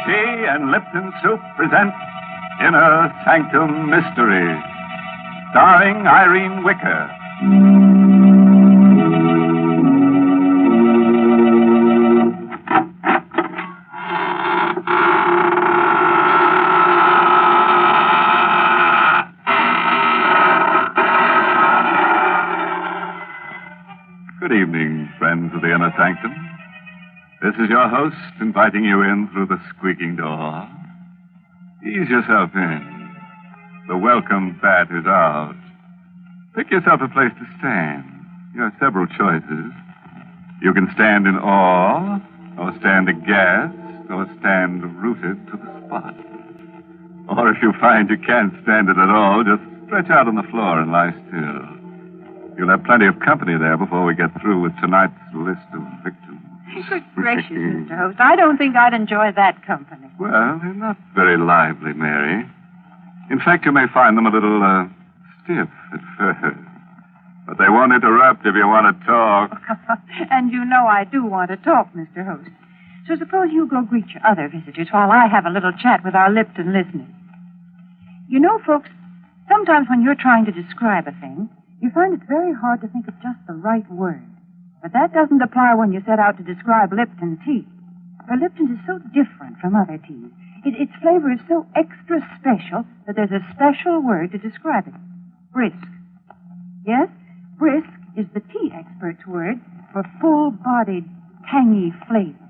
Tea and Lipton Soup present Inner Sanctum Mysteries, starring Irene Wicker. Good evening, friends of the Inner Sanctum. This is your host inviting you in through the squeaking door. Ease yourself in. The welcome bat is out. Pick yourself a place to stand. You have several choices. You can stand in awe, or stand aghast, or stand rooted to the spot. Or if you find you can't stand it at all, just stretch out on the floor and lie still. You'll have plenty of company there before we get through with tonight's list of victims. Good gracious, Mr. Host. I don't think I'd enjoy that company. Well, they're not very lively, Mary. In fact, you may find them a little, stiff at first. But they won't interrupt if you want to talk. And you know I do want to talk, Mr. Host. So suppose you go greet your other visitors while I have a little chat with our Lipton listeners. You know, folks, sometimes when you're trying to describe a thing, you find it's very hard to think of just the right word. But that doesn't apply when you set out to describe Lipton tea. For Lipton is so different from other teas. Its flavor is so extra special that there's a special word to describe it. Brisk. Yes, brisk is the tea expert's word for full-bodied, tangy flavor.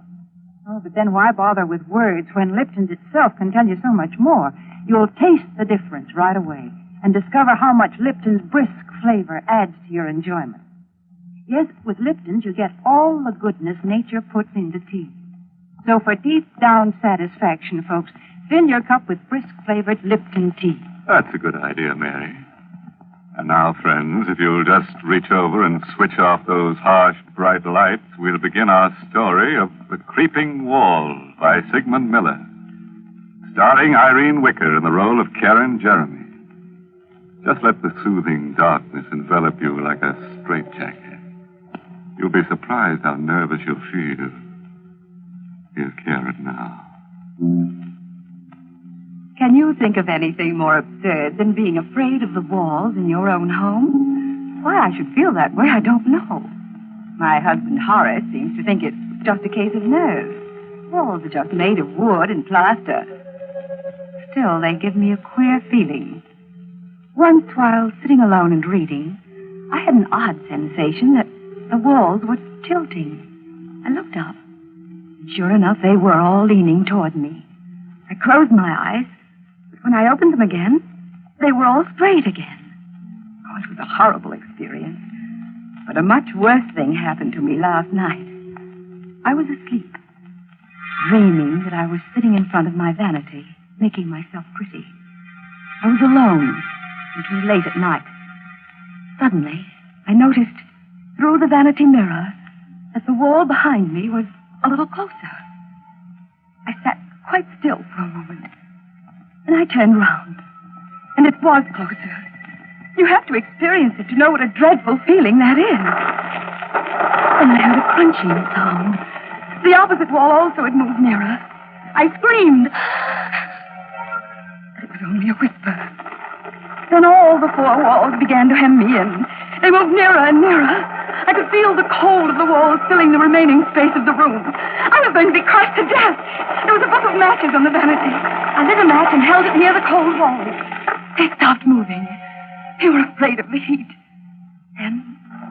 Oh, but then why bother with words when Lipton's itself can tell you so much more? You'll taste the difference right away and discover how much Lipton's brisk flavor adds to your enjoyment. Yes, with Lipton's, you get all the goodness nature puts into tea. So for deep-down satisfaction, folks, fill your cup with brisk-flavored Lipton tea. That's a good idea, Mary. And now, friends, if you'll just reach over and switch off those harsh, bright lights, we'll begin our story of The Creeping Wall by Sigmund Miller, starring Irene Wicker in the role of Karen Jeremy. Just let the soothing darkness envelop you like a straitjacket. You'll be surprised how nervous you'll feel. Here's Karen now. Can you think of anything more absurd than being afraid of the walls in your own home? Why I should feel that way, I don't know. My husband Horace seems to think it's just a case of nerves. Walls are just made of wood and plaster. Still, they give me a queer feeling. Once, while sitting alone and reading, I had an odd sensation that the walls were tilting. I looked up. And sure enough, they were all leaning toward me. I closed my eyes, but when I opened them again, they were all straight again. Oh, it was a horrible experience. But a much worse thing happened to me last night. I was asleep, dreaming that I was sitting in front of my vanity, making myself pretty. I was alone. It was late at night. Suddenly, I noticed through the vanity mirror that the wall behind me was a little closer. I sat quite still for a moment, and I turned round, and it was closer. You have to experience it to know what a dreadful feeling that is. Then I heard a crunching sound. The opposite wall also had moved nearer. I screamed. But it was only a whisper. Then all the four walls began to hem me in. They moved nearer and nearer. I could feel the cold of the walls filling the remaining space of the room. I was going to be crushed to death. There was a book of matches on the vanity. I lit a match and held it near the cold walls. They stopped moving. They were afraid of the heat. Then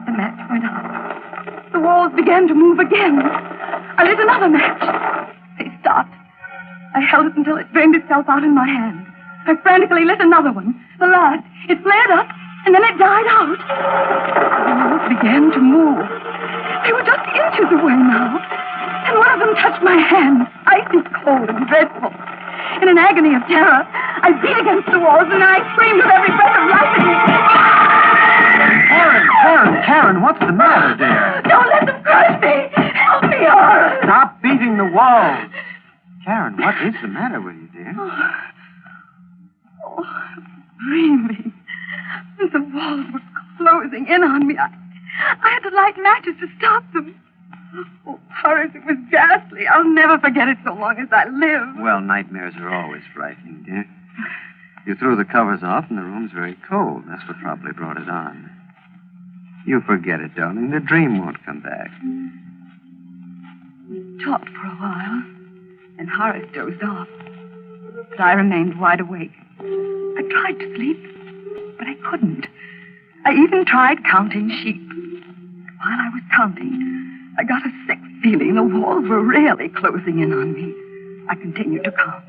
the match went out. The walls began to move again. I lit another match. They stopped. I held it until it burned itself out in my hand. I frantically lit another one. The last. It flared up, and then it died out. The walls began to move. They were just inches away now. And one of them touched my hand, icy cold and dreadful. In an agony of terror, I beat against the walls, and then I screamed with every breath of life in me. Karen, what's the matter, dear? Don't let them crush me. Help me, Horace. Stop beating the walls. Karen, what is the matter with you, dear? Dreaming. The walls were closing in on me. I had to light matches to stop them. Oh, Horace, it was ghastly. I'll never forget it so long as I live. Well, nightmares are always frightening, dear. You threw the covers off and the room's very cold. That's what probably brought it on. You forget it, darling. The dream won't come back. We talked for a while, and Horace dozed off. But I remained wide awake. I tried to sleep, but I couldn't. I even tried counting sheep. While I was counting, I got a sick feeling the walls were really closing in on me. I continued to count.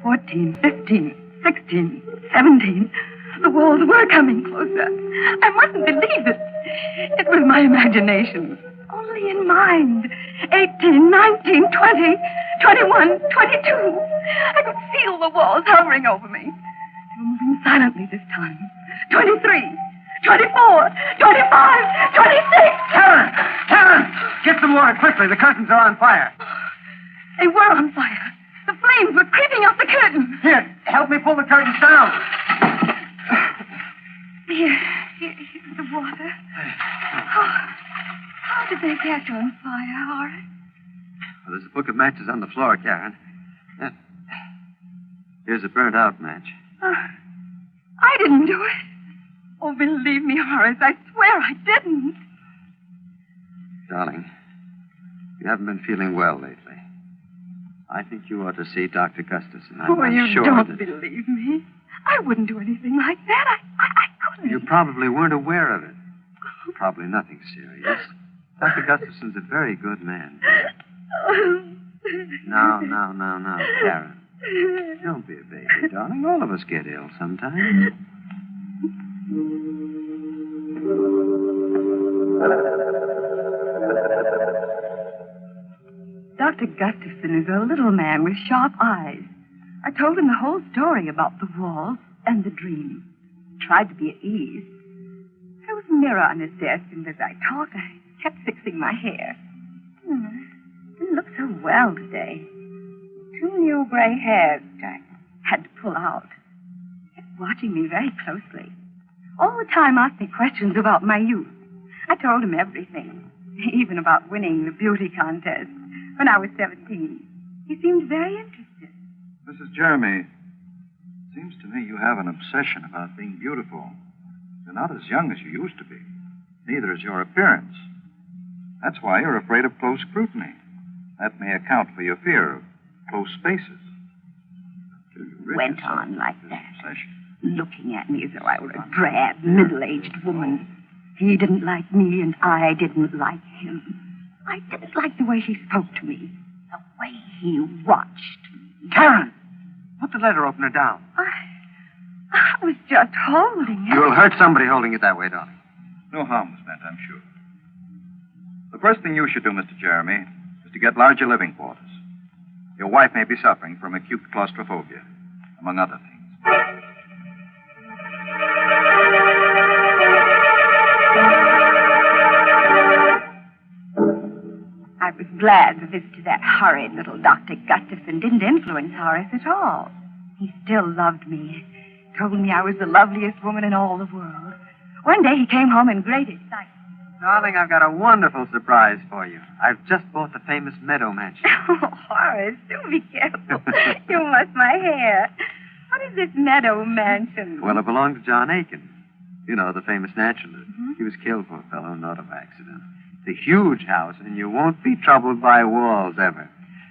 14, 15, 16, 17. The walls were coming closer. I mustn't believe it. It was my imagination. Only in mind. 18, 19, 20, 21, 22. I could feel the walls hovering over me. They were moving silently this time. 23, 24, 25, 26. Karen! Get some water quickly. The curtains are on fire. They were on fire. The flames were creeping up the curtains. Here, help me pull the curtains down. Here's the water. How did they get on fire, Horace? Well, there's a book of matches on the floor, Karen. Here's a burnt-out match. I didn't do it. Oh, believe me, Horace, I swear I didn't. Darling, you haven't been feeling well lately. I think you ought to see Dr. Gustafson. I'm you sure don't that... believe me. I wouldn't do anything like that. I couldn't. You probably weren't aware of it. Probably nothing serious. Dr. Gustafson's a very good man. Now, Karen. Don't be a baby, darling. All of us get ill sometimes. Dr. Gustafson is a little man with sharp eyes. I told him the whole story about the walls and the dream. Tried to be at ease. There was a mirror on his desk, and as I talked, I kept fixing my hair. Didn't look so well today. 2 new gray hairs which I had to pull out. He kept watching me very closely. All the time asked me questions about my youth. I told him everything, even about winning the beauty contest when I was 17. He seemed very interested. Mrs. Jeremy, it seems to me you have an obsession about being beautiful. You're not as young as you used to be. Neither is your appearance. That's why you're afraid of close scrutiny. That may account for your fear of close spaces. Went on like that, looking at me as though I were a drab, middle-aged woman. He didn't like me, and I didn't like him. I didn't like the way he spoke to me, the way he watched me. Karen! Put the letter opener down. I was just holding it. You'll hurt somebody holding it that way, darling. No harm was meant, I'm sure. The first thing you should do, Mr. Jeremy, is to get larger living quarters. Your wife may be suffering from acute claustrophobia, among other things. I was glad the visit to that horrid little Dr. Gustafson didn't influence Horace at all. He still loved me. Told me I was the loveliest woman in all the world. One day he came home in great excitement. Darling, I've got a wonderful surprise for you. I've just bought the famous meadow mansion. Oh, Horace, do be careful. You must my hair. What is this meadow mansion? Well, it belonged to John Aiken. You know, the famous naturalist. Mm-hmm. He was killed, poor fellow, in an auto accident. It's a huge house, and you won't be troubled by walls ever.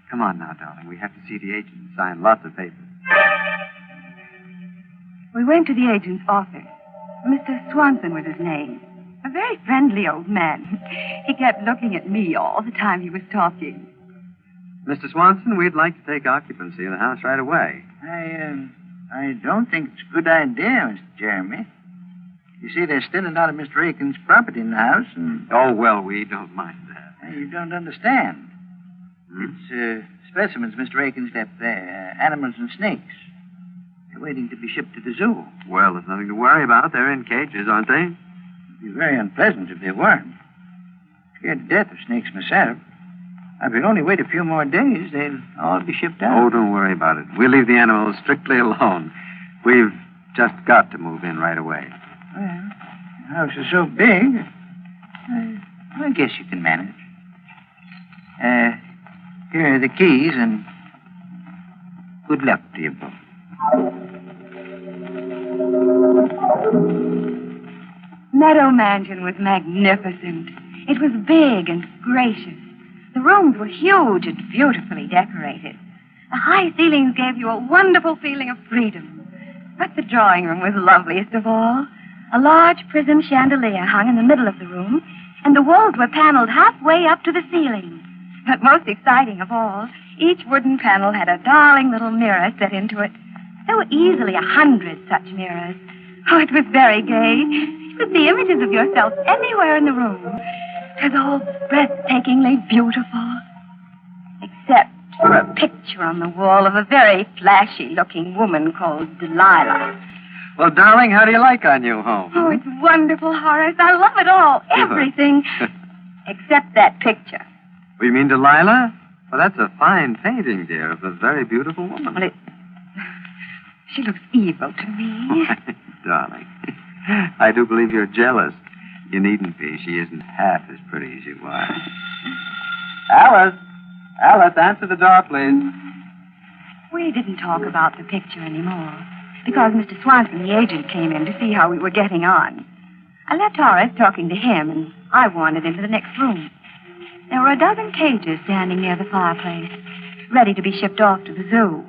Come on now, darling. We have to see the agent and sign lots of papers. We went to the agent's office. Mr. Swanson was his name. A very friendly old man. He kept looking at me all the time he was talking. Mr. Swanson, we'd like to take occupancy of the house right away. I don't think it's a good idea, Mr. Jeremy. You see, there's still a lot of Mr. Aiken's property in the house, and... Oh, well, we don't mind that. You don't understand. It's specimens Mr. Aiken's left there, animals and snakes. They're waiting to be shipped to the zoo. Well, there's nothing to worry about. They're in cages, aren't they? It'd be very unpleasant if they weren't. Scared to death of snakes myself. If we only wait a few more days, they'll all be shipped out. Oh, don't worry about it. We'll leave the animals strictly alone. We've just got to move in right away. Well, the house is so big, I guess you can manage. Here are the keys, and good luck to you both. Meadow Mansion was magnificent. It was big and gracious. The rooms were huge and beautifully decorated. The high ceilings gave you a wonderful feeling of freedom. But the drawing room was loveliest of all. A large prism chandelier hung in the middle of the room, and the walls were paneled halfway up to the ceiling. But most exciting of all, each wooden panel had a darling little mirror set into it. There were easily 100 such mirrors. Oh, it was very gay. You could see images of yourself anywhere in the room. It was all breathtakingly beautiful. Except for a picture on the wall of a very flashy-looking woman called Delilah. Well, darling, how do you like our new home? Oh, it's wonderful, Horace. I love it all. Everything. Except that picture. Oh, you mean Delilah? Well, that's a fine painting, dear, of a very beautiful woman. Well, she looks evil to me. Darling, I do believe you're jealous. You needn't be. She isn't half as pretty as you are. Alice, answer the door, please. We didn't talk about the picture anymore, because Mr. Swanson, the agent, came in to see how we were getting on. I left Horace talking to him, and I wandered into the next room. There were a dozen cages standing near the fireplace, ready to be shipped off to the zoo.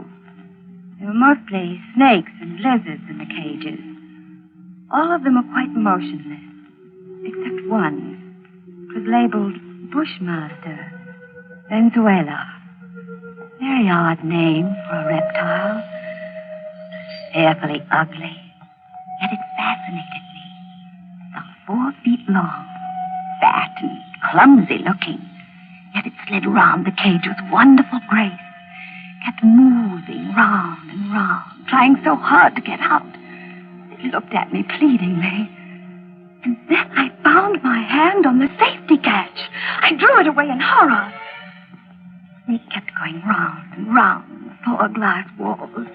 There were mostly snakes and lizards in the cages. All of them were quite motionless, except one. It was labeled Bushmaster, Venezuela. Very odd name for a reptile. Fearfully ugly, yet it fascinated me. About 4 feet long, fat and clumsy looking, yet it slid round the cage with wonderful grace, kept moving round and round, trying so hard to get out. It looked at me pleadingly, and then I found my hand on the safety catch. I drew it away in horror. It kept going round and round the 4 glass walls.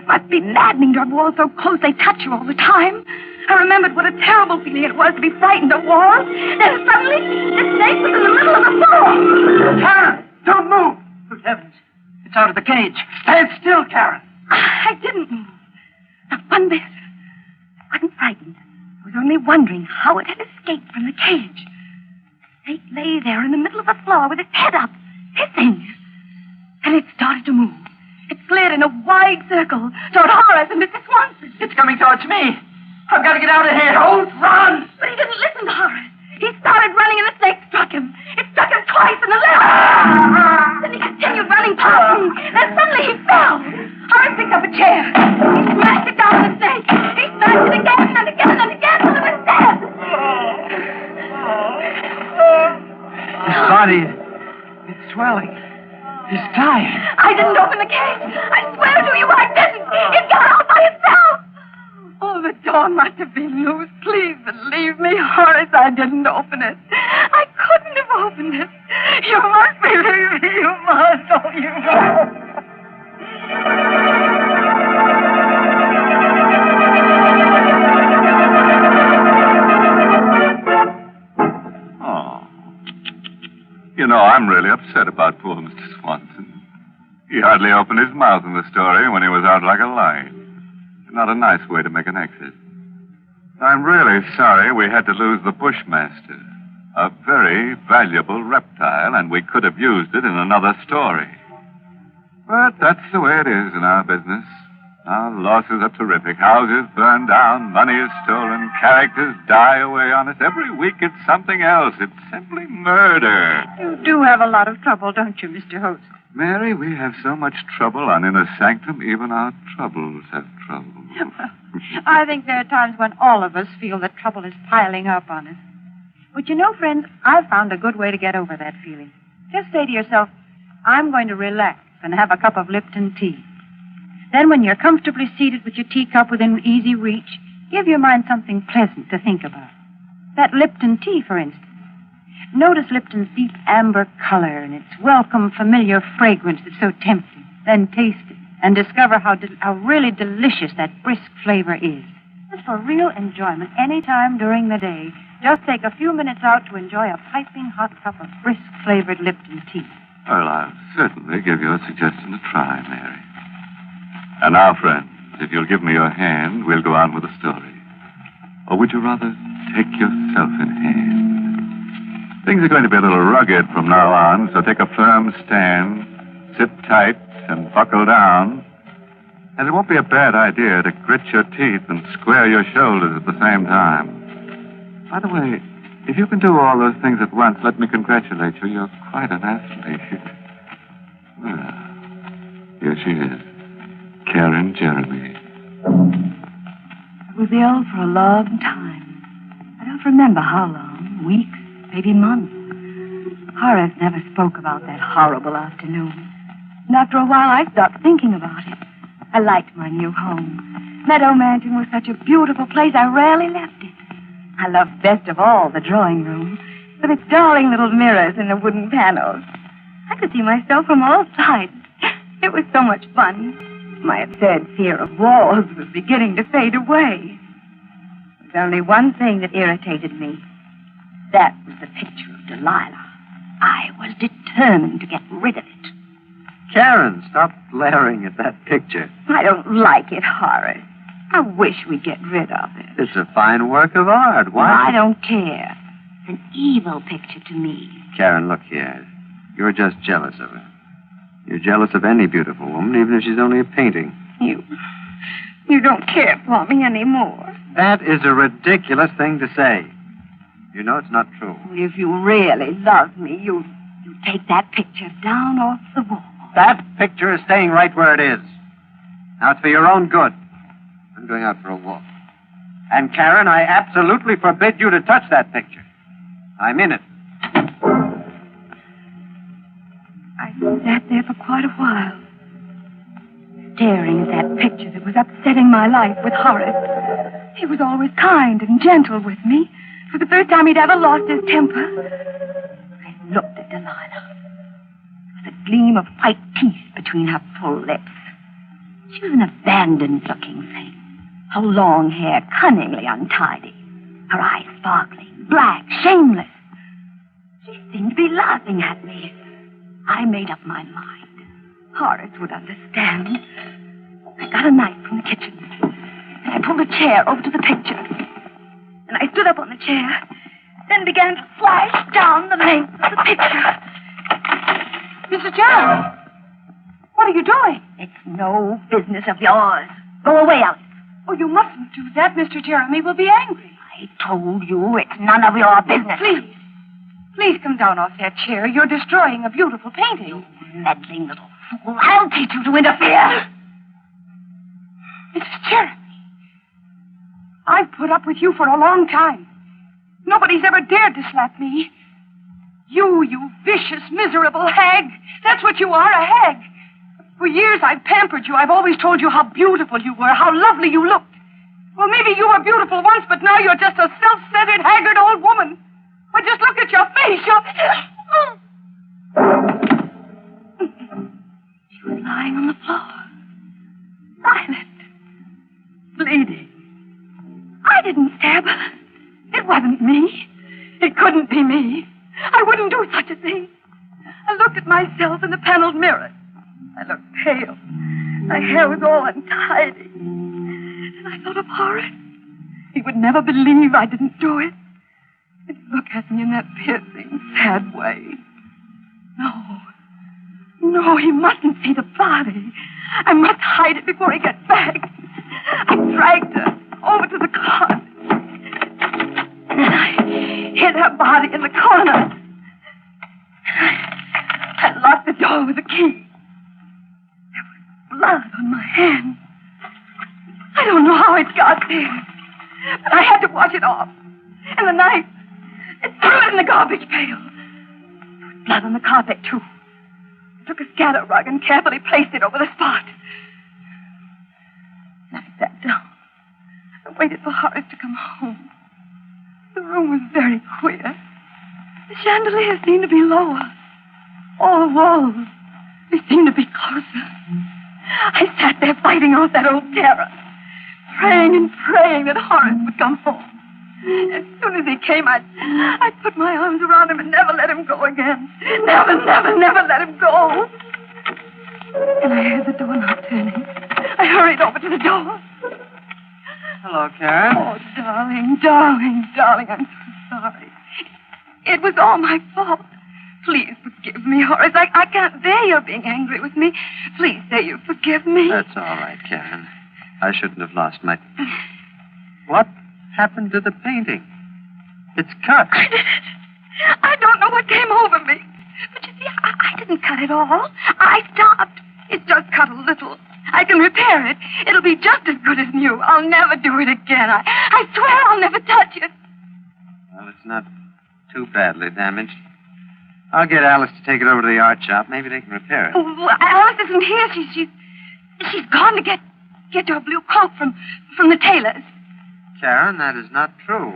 Must be maddening to have walls so close they touch you all the time. I remembered what a terrible feeling it was to be frightened of walls. Then suddenly, the snake was in the middle of the floor. Karen, don't move! Good heavens, it's out of the cage. Stand still, Karen. I didn't move. Not one bit. I wasn't frightened. I was only wondering how it had escaped from the cage. The snake lay there in the middle of the floor with its head up, hissing. And it started to move. It slid in a wide circle toward Horace and Mr. Swanson. It's coming towards me. I've got to get out of here. Don't run! But he didn't listen to Horace. He started running and the snake struck him. It struck him twice in the left. Then he continued running past me. Then suddenly he fell. Horace picked up a chair. He smashed it down on the snake. He smashed it again and again and again till it was dead. His body, it's swelling. He's dying. I didn't open the cage. I swear to you I didn't. It got out by itself. Oh, the door must have been loose. Please believe me, Horace. I didn't open it. I couldn't have opened it. You must believe me. You must. Oh, you must. You know, I'm really upset about poor Mr. Swanson. He hardly opened his mouth in the story when he was out like a light. Not a nice way to make an exit. I'm really sorry we had to lose the Bushmaster. A very valuable reptile, and we could have used it in another story. But that's the way it is in our business. Our losses are terrific. Houses burn down, money is stolen, characters die away on us. Every week it's something else. It's simply murder. You do have a lot of trouble, don't you, Mr. Host? Mary, we have so much trouble on Inner Sanctum, even our troubles have trouble. I think there are times when all of us feel that trouble is piling up on us. But you know, friends, I've found a good way to get over that feeling. Just say to yourself, I'm going to relax and have a cup of Lipton tea. Then when you're comfortably seated with your teacup within easy reach, give your mind something pleasant to think about. That Lipton tea, for instance. Notice Lipton's deep amber color and its welcome, familiar fragrance that's so tempting. Then taste it and discover how really delicious that brisk flavor is. Just for real enjoyment any time during the day, Just take a few minutes out to enjoy a piping hot cup of brisk-flavored Lipton tea. Well, I'll certainly give your suggestion a try, Mary. And now, friends, if you'll give me your hand, we'll go on with the story. Or would you rather take yourself in hand? Things are going to be a little rugged from now on, so take a firm stand, sit tight, and buckle down. And it won't be a bad idea to grit your teeth and square your shoulders at the same time. By the way, if you can do all those things at once, let me congratulate you. You're quite an athlete. Well, here she is, Karen Jeremy. I was ill for a long time. I don't remember how long. Weeks, maybe months. Horace never spoke about that horrible afternoon. And after a while, I stopped thinking about it. I liked my new home. Meadow Mansion was such a beautiful place, I rarely left it. I loved best of all the drawing room, with its darling little mirrors and the wooden panels. I could see myself from all sides. It was so much fun. My absurd fear of walls was beginning to fade away. There was only one thing that irritated me. That was the picture of Delilah. I was determined to get rid of it. Karen, stop glaring at that picture. I don't like it, Horace. I wish we'd get rid of it. It's a fine work of art. Why? I don't care. It's an evil picture to me. Karen, look here. You're just jealous of her. You're jealous of any beautiful woman, even if she's only a painting. You don't care for me anymore. That is a ridiculous thing to say. You know it's not true. If you really love me, you take that picture down off the wall. That picture is staying right where it is. Now, it's for your own good. I'm going out for a walk. And, Karen, I absolutely forbid you to touch that picture. I'm in it. I sat there for quite a while, staring at that picture that was upsetting my life with Horace. He was always kind and gentle with me. For the first time he'd ever lost his temper. I looked at Delilah. There was a gleam of white teeth between her full lips. She was an abandoned-looking thing. Her long hair cunningly untidy. Her eyes sparkling, black, shameless. She seemed to be laughing at me. I made up my mind. Horace would understand. I got a knife from the kitchen, and I pulled a chair over to the picture. And I stood up on the chair, then began to slash down the length of the picture. Mrs. Jeremy, what are you doing? It's no business of yours. Go away, Alice. Oh, you mustn't do that. Mr. Jeremy will be angry. I told you it's none of your business. Please come down off that chair. You're destroying a beautiful painting. You meddling little fool. I'll teach you to interfere. Mrs. Jeremy, I've put up with you for a long time. Nobody's ever dared to slap me. You vicious, miserable hag. That's what you are, a hag. For years I've pampered you. I've always told you how beautiful you were, how lovely you looked. Well, maybe you were beautiful once, but now you're just a self-centered, haggard old woman. Well, just look at your face. She was lying on the floor, silent, bleeding. I didn't stab her. It wasn't me. It couldn't be me. I wouldn't do such a thing. I looked at myself in the paneled mirror. I looked pale. My hair was all untidy. And I thought of Horace. He would never believe I didn't do it. He'd look at me in that piercing, sad way. No, he mustn't see the body. I must hide it before he gets back. I dragged her over to the closet. And then I hid her body in the corner. I locked the door with a key. There was blood on my hand. I don't know how it got there, but I had to wash it off. And the knife, I threw it in the garbage pail. There was blood on the carpet, too. I took a scatter rug and carefully placed it over the spot. And I sat down and waited for Horace to come home. The room was very queer. The chandelier seemed to be lower. All the walls, they seemed to be closer. I sat there fighting off that old terror, praying and praying that Horace would come home. As soon as he came, I'd put my arms around him and never let him go again. Never let him go. And I heard the doorknob turning. I hurried over to the door. Hello, Karen. Oh, darling, I'm so sorry. It was all my fault. Please forgive me, Horace. I can't bear your being angry with me. Please say you forgive me. That's all right, Karen. I shouldn't have lost my... What happened to the painting? It's cut. I did it. I don't know what came over me. But you see, I didn't cut it all. I stopped. It's just cut a little. I can repair it. It'll be just as good as new. I'll never do it again. I swear I'll never touch it. Well, it's not too badly damaged. I'll get Alice to take it over to the art shop. Maybe they can repair it. Oh, Alice isn't here. She's gone to get your blue coat from the tailor's. Karen, that is not true.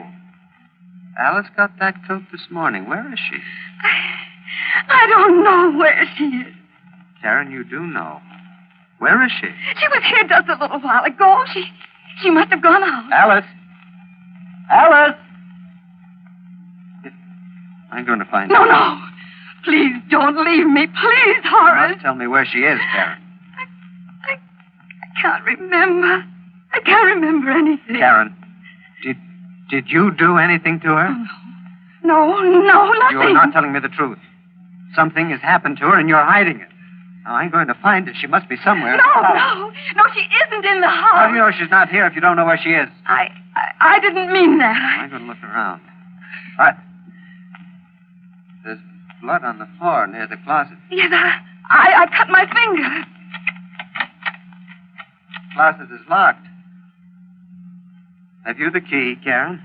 Alice got that coat this morning. Where is she? I don't know where she is. Karen, you do know. Where is she? She was here just a little while ago. She must have gone out. Alice! Alice! I'm going to find her. No. Please don't leave me. Please, Horace. You must tell me where she is, Karen. I can't remember. I can't remember anything. Karen, did you do anything to her? No, nothing. You are not telling me the truth. Something has happened to her and you're hiding it. Now, I'm going to find her. She must be somewhere. No, she isn't in the house. How do you know she's not here if you don't know where she is? I didn't mean that. I'm going to look around. All right. There's blood on the floor near the closet. Yes, I cut my finger. The closet is locked. Have you the key, Karen?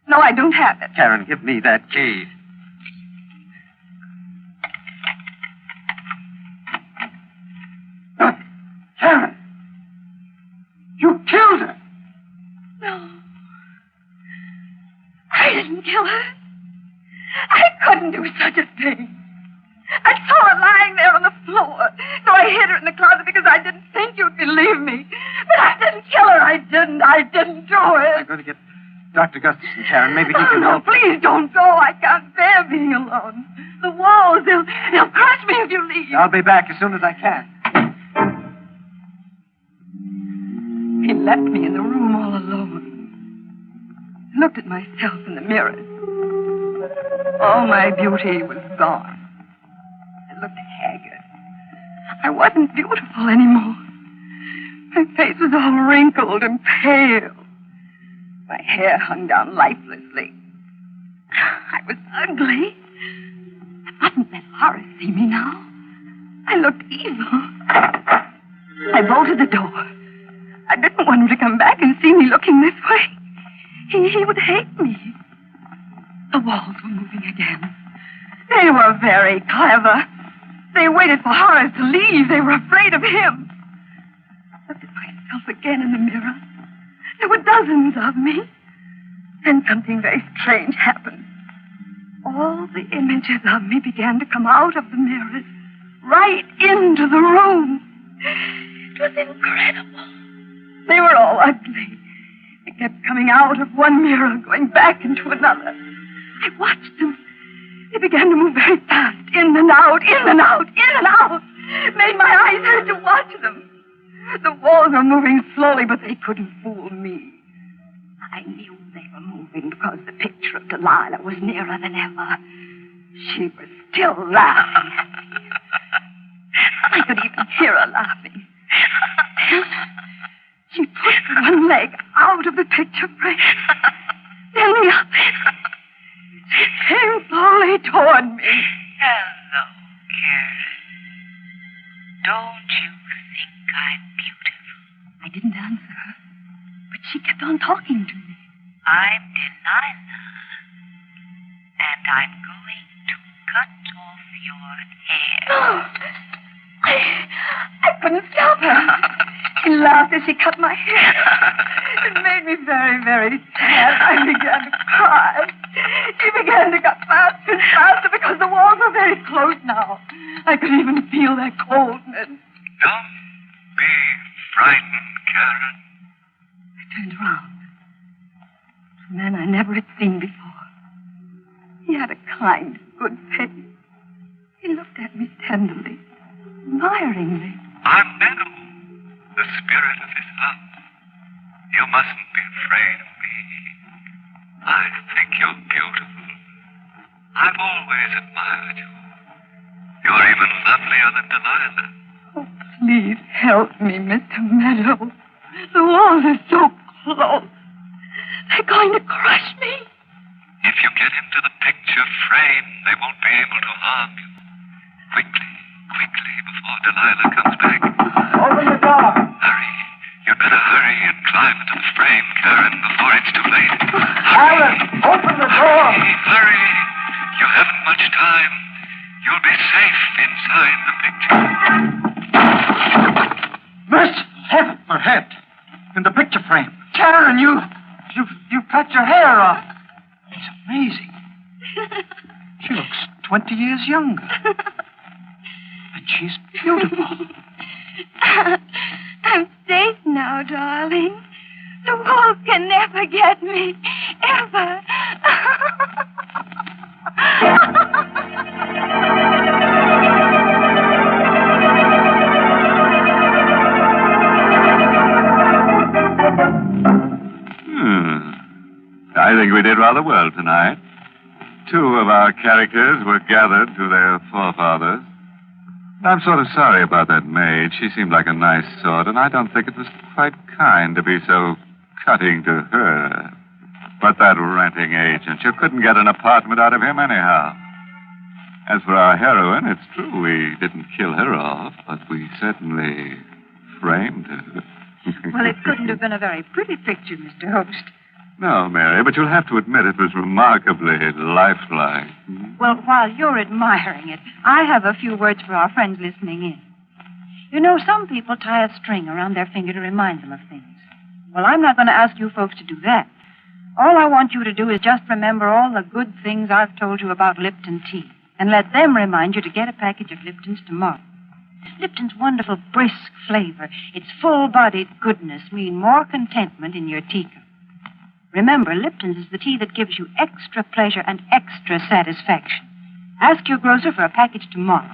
No, I don't have it. Karen, give me that key. Karen! You killed her! No. I didn't kill her. I couldn't do such a thing. I saw her lying there on the floor, so I hid her in the closet because I didn't think you'd believe me. But I didn't kill her. I didn't do it. I'm going to get Dr. Gustafson, Karen. Maybe he can No, help. please don't go. I can't bear being alone. The walls, they'll crush me if you leave. I'll be back as soon as I can. He left me in the room all alone. I looked at myself in the mirror. All my beauty was gone. I looked haggard. I wasn't beautiful anymore. My face was all wrinkled and pale. My hair hung down lifelessly. I was ugly. I mustn't let Horace see me now. I looked evil. I bolted the door. I didn't want him to come back and see me looking this way. He would hate me. The walls were moving again. They were very clever. They waited for Horace to leave. They were afraid of him. I looked at myself again in the mirror. There were dozens of me. Then something very strange happened. All the images of me began to come out of the mirrors, right into the room. It was incredible. They were all ugly. They kept coming out of one mirror, going back into another. I watched them. They began to move very fast, in and out, in and out, in and out. It made my eyes hurt to watch them. The walls were moving slowly, but they couldn't fool me. I knew they were moving because the picture of Delilah was nearer than ever. She was still laughing at me. I could even hear her laughing. She pushed one leg out of the picture frame, then the other. She came slowly toward me. Hello, Karen. Don't you think I'm beautiful? I didn't answer her, but she kept on talking to me. I'm Delilah, and I'm going to cut off your hair. I couldn't stop her. She laughed as she cut my hair. It made me very, very sad. I began to cry. She began to cut faster and faster because the walls were very close now. I could even feel their coldness. Don't be frightened, Karen. I turned around. a man I never had seen before. He had a kind, good face. He looked at me tenderly, admiringly. I'm Meadow, the spirit of his love. You mustn't be afraid of me. I think you're beautiful. I've always admired you. You're even lovelier than Delilah. Oh, please help me, Mr. Meadow. The walls are so close. They're going to crush me. If you get into the picture frame, they won't be able to harm you. Quickly, before Delilah comes back. Open the door. Hurry. You'd better hurry and climb into the frame, Karen, before it's too late. Alan, open the door. Hurry. You haven't much time. You'll be safe inside the picture. Mercy, heaven, her head. In the picture frame. Karen, you've cut your hair off. It's amazing. She looks 20 years younger. And she's beautiful. I'm safe now, darling. The wolf can never get me. Ever. I think we did rather well tonight. Two of our characters were gathered to their forefathers. I'm sort of sorry about that maid. She seemed like a nice sort, and I don't think it was quite kind to be so cutting to her. But that renting agent, you couldn't get an apartment out of him anyhow. As for our heroine, it's true we didn't kill her off, but we certainly framed her. Well, it couldn't have been a very pretty picture, Mr. Host. No, Mary, but you'll have to admit it was remarkably lifelike. Well, while you're admiring it, I have a few words for our friends listening in. You know, some people tie a string around their finger to remind them of things. Well, I'm not going to ask you folks to do that. All I want you to do is just remember all the good things I've told you about Lipton tea, and let them remind you to get a package of Lipton's tomorrow. Lipton's wonderful brisk flavor, its full-bodied goodness mean more contentment in your teacup. Remember, Lipton's is the tea that gives you extra pleasure and extra satisfaction. Ask your grocer for a package tomorrow.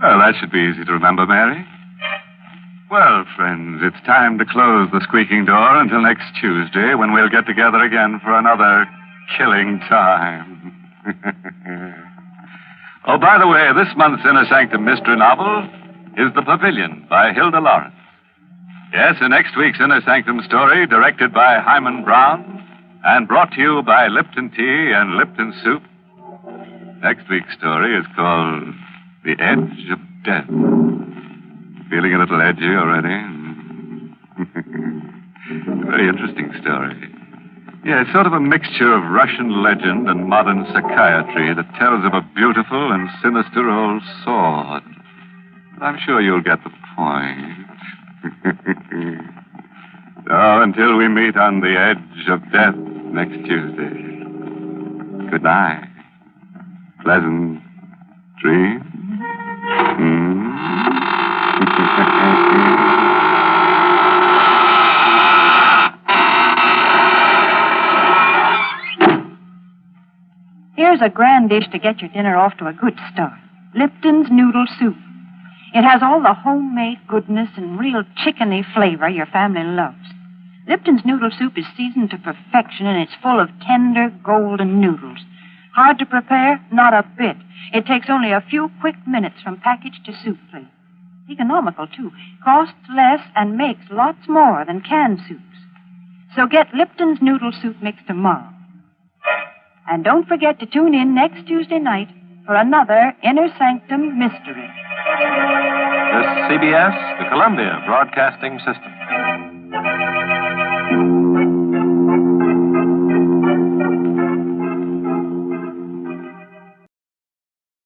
Well, that should be easy to remember, Mary. Well, friends, it's time to close the squeaking door until next Tuesday, when we'll get together again for another killing time. Oh, by the way, this month's Inner Sanctum mystery novel is The Pavilion by Hilda Lawrence. Yes, in next week's Inner Sanctum story, directed by Himan Brown, and brought to you by Lipton Tea and Lipton Soup. Next week's story is called The Edge of Death. Feeling a little edgy already? Very interesting story. Yeah, it's sort of a mixture of Russian legend and modern psychiatry that tells of a beautiful and sinister old sword. But I'm sure you'll get the point. So, until we meet on the edge of death next Tuesday, good night. Pleasant dreams. Here's a grand dish to get your dinner off to a good start. Lipton's noodle soup. It has all the homemade goodness and real chickeny flavor your family loves. Lipton's noodle soup is seasoned to perfection, and it's full of tender, golden noodles. Hard to prepare? Not a bit. It takes only a few quick minutes from package to soup plate. Economical, too. Costs less and makes lots more than canned soups. So get Lipton's noodle soup mix tomorrow. And don't forget to tune in next Tuesday night for another Inner Sanctum mystery. This is CBS, the Columbia Broadcasting System.